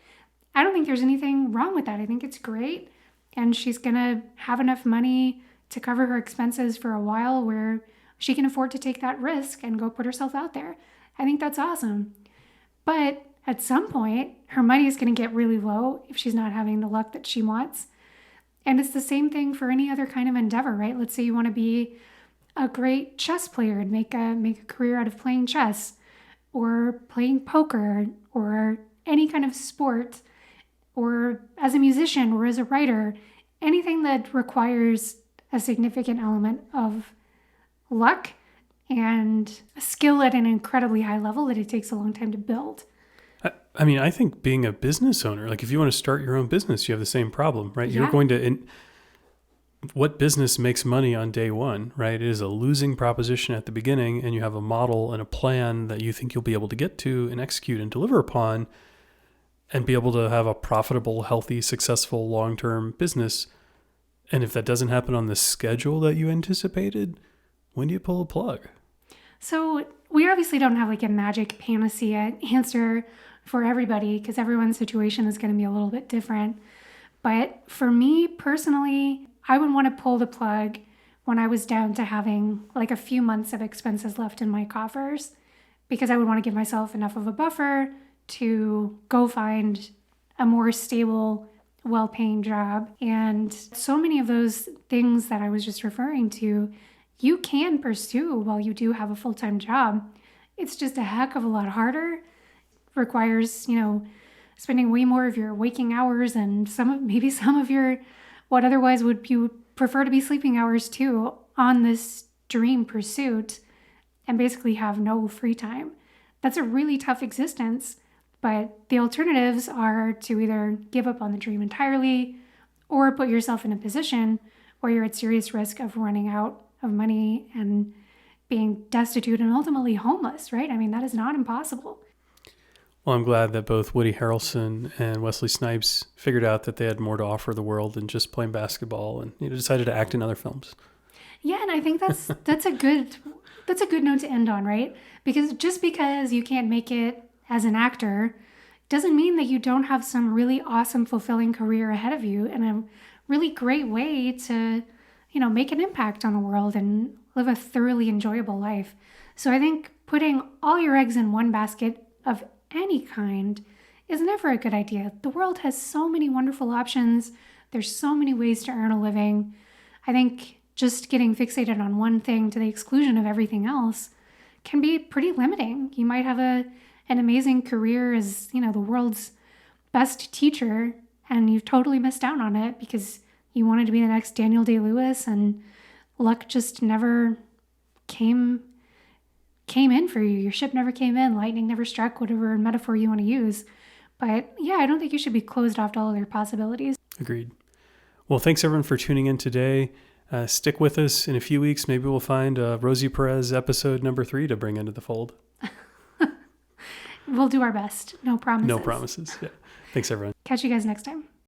I don't think there's anything wrong with that. I think it's great. And she's going to have enough money to cover her expenses for a while where she can afford to take that risk and go put herself out there. I think that's awesome. But at some point, her money is going to get really low if she's not having the luck that she wants. And it's the same thing for any other kind of endeavor, right? Let's say you want to be a great chess player and make a career out of playing chess or playing poker or any kind of sport, or as a musician or as a writer, anything that requires a significant element of luck and a skill at an incredibly high level that it takes a long time to build. I mean, I think being a business owner, like if you want to start your own business, you have the same problem, right? Yeah. You're going to, what business makes money on day one, right? It is a losing proposition at the beginning, and you have a model and a plan that you think you'll be able to get to and execute and deliver upon and be able to have a profitable, healthy, successful, long-term business. And if that doesn't happen on the schedule that you anticipated, when do you pull the plug? So we obviously don't have like a magic panacea answer for everybody because everyone's situation is going to be a little bit different. But for me personally, I would want to pull the plug when I was down to having like a few months of expenses left in my coffers, because I would want to give myself enough of a buffer to go find a more stable, well-paying job. And so many of those things that I was just referring to, you can pursue while you do have a full-time job. It's just a heck of a lot harder. Requires, spending way more of your waking hours and maybe some of your what otherwise would you prefer to be sleeping hours too on this dream pursuit and basically have no free time. That's a really tough existence, but the alternatives are to either give up on the dream entirely or put yourself in a position where you're at serious risk of running out of money and being destitute and ultimately homeless, right? I mean, that is not impossible. Well, I'm glad that both Woody Harrelson and Wesley Snipes figured out that they had more to offer the world than just playing basketball, and decided to act in other films. Yeah, and I think that's a good note to end on, right? Because just because you can't make it as an actor doesn't mean that you don't have some really awesome, fulfilling career ahead of you and a really great way to, make an impact on the world and live a thoroughly enjoyable life. So I think putting all your eggs in one basket of any kind is never a good idea. The world has so many wonderful options. There's so many ways to earn a living. I think just getting fixated on one thing to the exclusion of everything else can be pretty limiting. You might have an amazing career as, the world's best teacher, and you've totally missed out on it because you wanted to be the next Daniel Day-Lewis, and luck just never came in for you. Your ship never came in. Lightning never struck, whatever metaphor you want to use. But yeah, I don't think you should be closed off to all other possibilities. Agreed. Well, thanks everyone for tuning in today. Stick with us in a few weeks. Maybe we'll find Rosie Perez episode number 3 to bring into the fold. We'll do our best. No promises. No promises. Yeah. Thanks everyone. Catch you guys next time.